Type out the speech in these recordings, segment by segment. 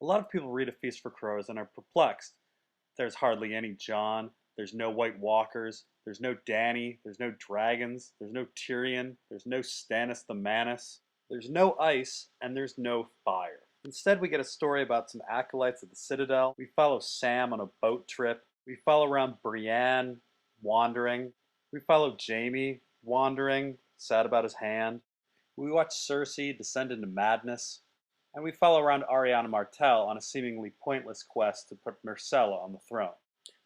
A lot of people read A Feast for Crows and are perplexed. There's hardly any Jon, there's no White Walkers, there's no Dany, there's no dragons, there's no Tyrion, there's no Stannis the Manus, there's no ice, and there's no fire. Instead, we get a story about some acolytes at the Citadel. We follow Sam on a boat trip. We follow around Brienne wandering. We follow Jaime wandering, sad about his hand. We watch Cersei descend into madness. And we follow around Ariana Martell on a seemingly pointless quest to put Myrcella on the throne.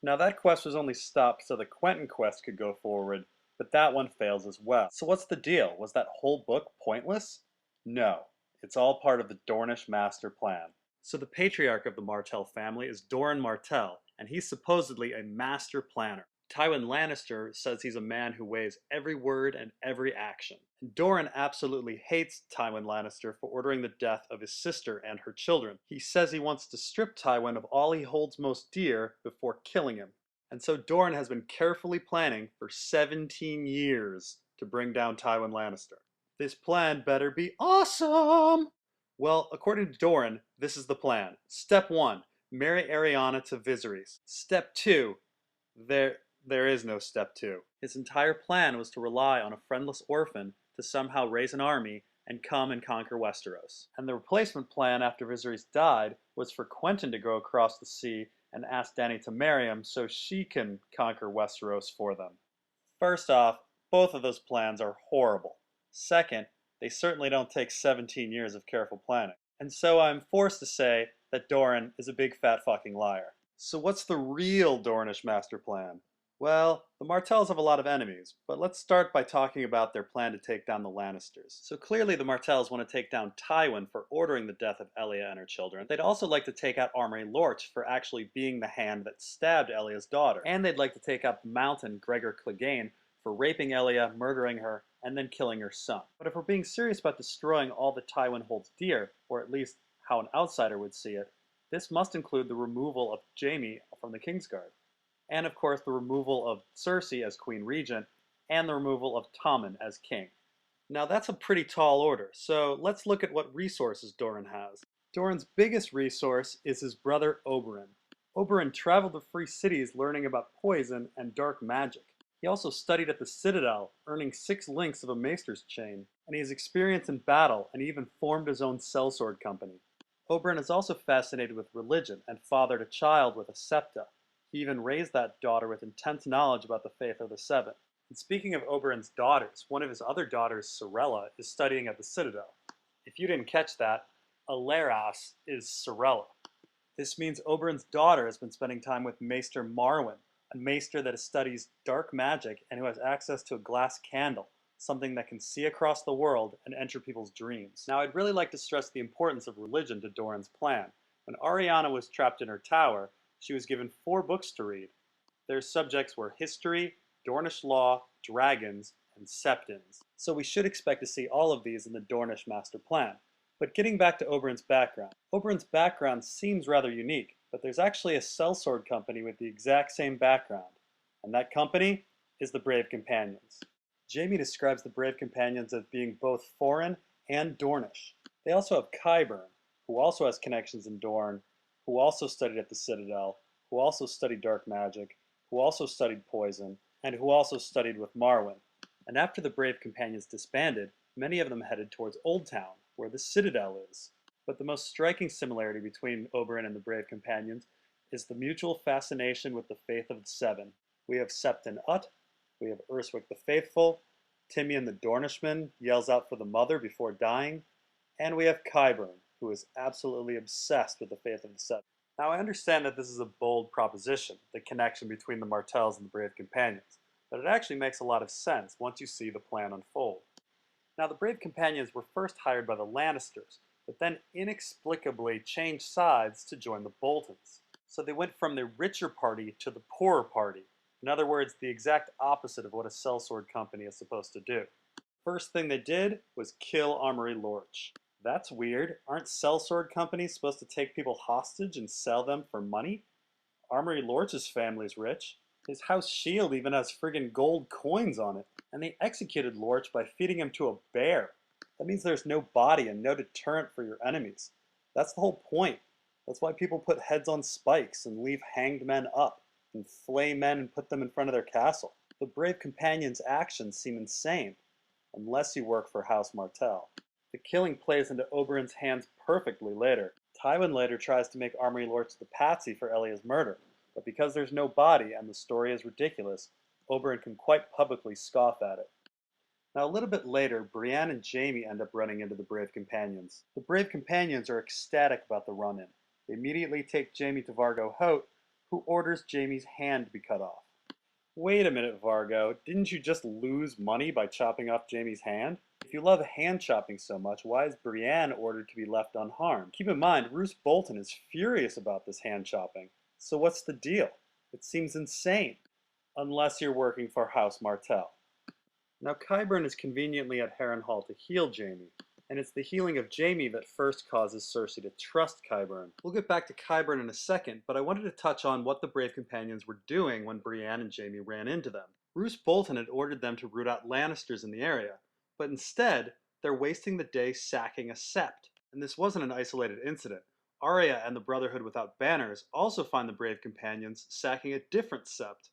Now that quest was only stopped so the Quentyn quest could go forward, but that one fails as well. So what's the deal? Was that whole book pointless? No, it's all part of the Dornish master plan. So the patriarch of the Martell family is Doran Martell, and he's supposedly a master planner. Tywin Lannister says he's a man who weighs every word and every action. And Doran absolutely hates Tywin Lannister for ordering the death of his sister and her children. He says he wants to strip Tywin of all he holds most dear before killing him. And so Doran has been carefully planning for 17 years to bring down Tywin Lannister. This plan better be awesome! Well, according to Doran, this is the plan. Step 1, marry Arianna to Viserys. Step 2, there is no step 2. His entire plan was to rely on a friendless orphan to somehow raise an army and come and conquer Westeros. And the replacement plan after Viserys died was for Quentyn to go across the sea and ask Dany to marry him so she can conquer Westeros for them. First off, both of those plans are horrible. Second, they certainly don't take 17 years of careful planning. And so I'm forced to say that Doran is a big fat fucking liar. So what's the real Dornish master plan? Well, the Martells have a lot of enemies, but let's start by talking about their plan to take down the Lannisters. So clearly the Martells want to take down Tywin for ordering the death of Elia and her children. They'd also like to take out Armory Lorch for actually being the hand that stabbed Elia's daughter. And they'd like to take out the Mountain Gregor Clegane for raping Elia, murdering her, and then killing her son. But if we're being serious about destroying all that Tywin holds dear, or at least how an outsider would see it, this must include the removal of Jaime from the Kingsguard. And of course the removal of Cersei as Queen Regent, and the removal of Tommen as King. Now that's a pretty tall order, so let's look at what resources Doran has. Doran's biggest resource is his brother Oberyn. Oberyn traveled to free cities learning about poison and dark magic. He also studied at the Citadel, earning 6 links of a maester's chain, and he has experience in battle and even formed his own sellsword company. Oberyn is also fascinated with religion and fathered a child with a septa. He even raised that daughter with intense knowledge about the faith of the Seven. And speaking of Oberyn's daughters, one of his other daughters, Sorella, is studying at the Citadel. If you didn't catch that, Aleras is Sorella. This means Oberyn's daughter has been spending time with Maester Marwyn, a maester that studies dark magic and who has access to a glass candle, something that can see across the world and enter people's dreams. Now I'd really like to stress the importance of religion to Doran's plan. When Arianna was trapped in her tower, she was given 4 books to read. Their subjects were history, Dornish law, dragons, and septons. So we should expect to see all of these in the Dornish master plan. But getting back to Oberyn's background. Oberyn's background seems rather unique, but there's actually a sellsword company with the exact same background. And that company is the Brave Companions. Jaime describes the Brave Companions as being both foreign and Dornish. They also have Qyburn, who also has connections in Dorne, who also studied at the Citadel, who also studied dark magic, who also studied poison, and who also studied with Marwyn. And after the Brave Companions disbanded, many of them headed towards Old Town, where the Citadel is. But the most striking similarity between Oberyn and the Brave Companions is the mutual fascination with the faith of the Seven. We have Septon Ut, we have Urswick the Faithful, Timion the Dornishman yells out for the mother before dying, and we have Qyburn, who is absolutely obsessed with the faith of the Seven. Now I understand that this is a bold proposition, the connection between the Martells and the Brave Companions, but it actually makes a lot of sense once you see the plan unfold. Now the Brave Companions were first hired by the Lannisters, but then inexplicably changed sides to join the Boltons. So they went from the richer party to the poorer party. In other words, the exact opposite of what a sellsword company is supposed to do. First thing they did was kill Armory Lorch. That's weird. Aren't sellsword companies supposed to take people hostage and sell them for money? Armory Lorch's family's rich. His house shield even has friggin' gold coins on it. And they executed Lorch by feeding him to a bear. That means there's no body and no deterrent for your enemies. That's the whole point. That's why people put heads on spikes and leave hanged men up, and flay men and put them in front of their castle. The brave companion's actions seem insane, unless you work for House Martell. The killing plays into Oberyn's hands perfectly later. Tywin later tries to make Armory Lords the patsy for Elya's murder, but because there's no body and the story is ridiculous, Oberyn can quite publicly scoff at it. Now a little bit later, Brienne and Jaime end up running into the Brave Companions. The Brave Companions are ecstatic about the run-in. They immediately take Jaime to Vargo Hoat, who orders Jaime's hand to be cut off. Wait a minute, Vargo, didn't you just lose money by chopping off Jaime's hand? If you love hand chopping so much, why is Brienne ordered to be left unharmed? Keep in mind, Roose Bolton is furious about this hand chopping. So what's the deal? It seems insane. Unless you're working for House Martell. Now Qyburn is conveniently at Harrenhal to heal Jaime, and it's the healing of Jaime that first causes Cersei to trust Qyburn. We'll get back to Qyburn in a second, but I wanted to touch on what the Brave Companions were doing when Brienne and Jaime ran into them. Roose Bolton had ordered them to root out Lannisters in the area, but instead, they're wasting the day sacking a sept. And this wasn't an isolated incident. Arya and the Brotherhood Without Banners also find the Brave Companions sacking a different sept.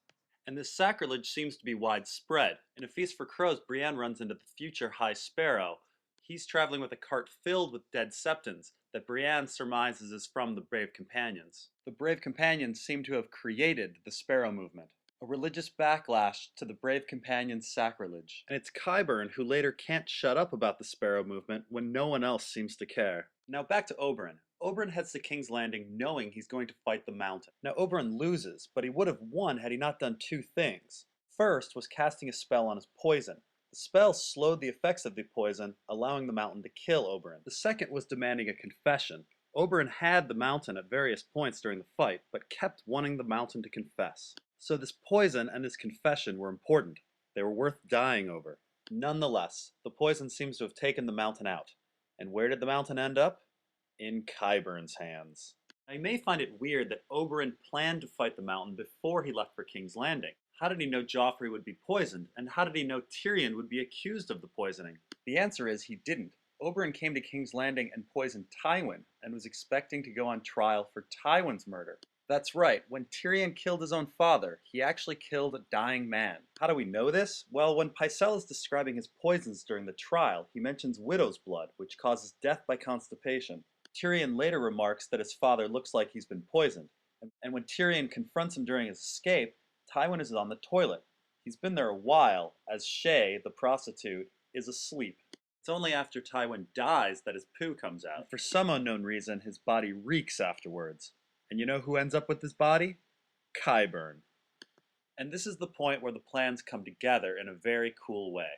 And this sacrilege seems to be widespread. In A Feast for Crows, Brienne runs into the future High Sparrow. He's traveling with a cart filled with dead septons that Brienne surmises is from the Brave Companions. The Brave Companions seem to have created the Sparrow movement, a religious backlash to the Brave Companions' sacrilege. And it's Qyburn who later can't shut up about the Sparrow movement when no one else seems to care. Now back to Oberyn. Oberyn heads to King's Landing knowing he's going to fight the Mountain. Now Oberyn loses, but he would have won had he not done two things. First was casting a spell on his poison. The spell slowed the effects of the poison, allowing the Mountain to kill Oberyn. The second was demanding a confession. Oberyn had the Mountain at various points during the fight, but kept wanting the Mountain to confess. So this poison and this confession were important. They were worth dying over. Nonetheless, the poison seems to have taken the Mountain out. And where did the Mountain end up? In Qyburn's hands. Now, you may find it weird that Oberyn planned to fight the Mountain before he left for King's Landing. How did he know Joffrey would be poisoned, and how did he know Tyrion would be accused of the poisoning? The answer is he didn't. Oberyn came to King's Landing and poisoned Tywin, and was expecting to go on trial for Tywin's murder. That's right, when Tyrion killed his own father, he actually killed a dying man. How do we know this? Well, when Pycelle is describing his poisons during the trial, he mentions widow's blood, which causes death by constipation. Tyrion later remarks that his father looks like he's been poisoned, and when Tyrion confronts him during his escape, Tywin is on the toilet. He's been there a while, as Shay, the prostitute, is asleep. It's only after Tywin dies that his poo comes out. And for some unknown reason, his body reeks afterwards. And you know who ends up with his body? Qyburn. And this is the point where the plans come together in a very cool way.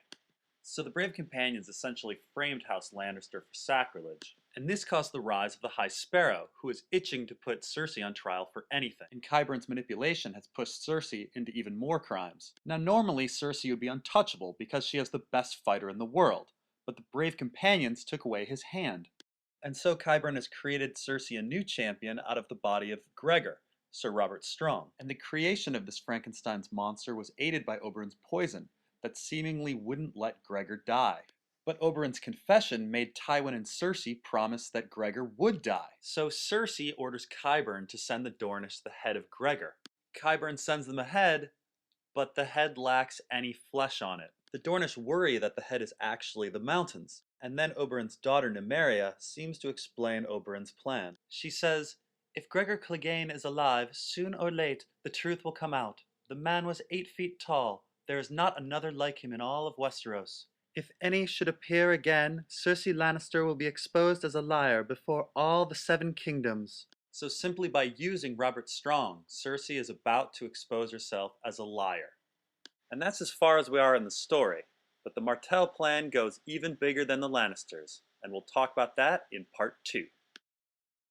So the Brave Companions essentially framed House Lannister for sacrilege, and this caused the rise of the High Sparrow, who is itching to put Cersei on trial for anything. And Qyburn's manipulation has pushed Cersei into even more crimes. Now normally Cersei would be untouchable because she has the best fighter in the world, but the Brave Companions took away his hand. And so Qyburn has created Cersei a new champion out of the body of Gregor, Sir Robert Strong. And the creation of this Frankenstein's monster was aided by Oberyn's poison, that seemingly wouldn't let Gregor die. But Oberyn's confession made Tywin and Cersei promise that Gregor would die. So Cersei orders Qyburn to send the Dornish the head of Gregor. Qyburn sends them a head, but the head lacks any flesh on it. The Dornish worry that the head is actually the Mountain's, and then Oberyn's daughter Nymeria seems to explain Oberyn's plan. She says, "If Gregor Clegane is alive, soon or late the truth will come out. The man was 8 feet tall. There is not another like him in all of Westeros. If any should appear again, Cersei Lannister will be exposed as a liar before all the 7 kingdoms." So simply by using Robert Strong, Cersei is about to expose herself as a liar. And that's as far as we are in the story, but the Martell plan goes even bigger than the Lannisters, and we'll talk about that in part 2.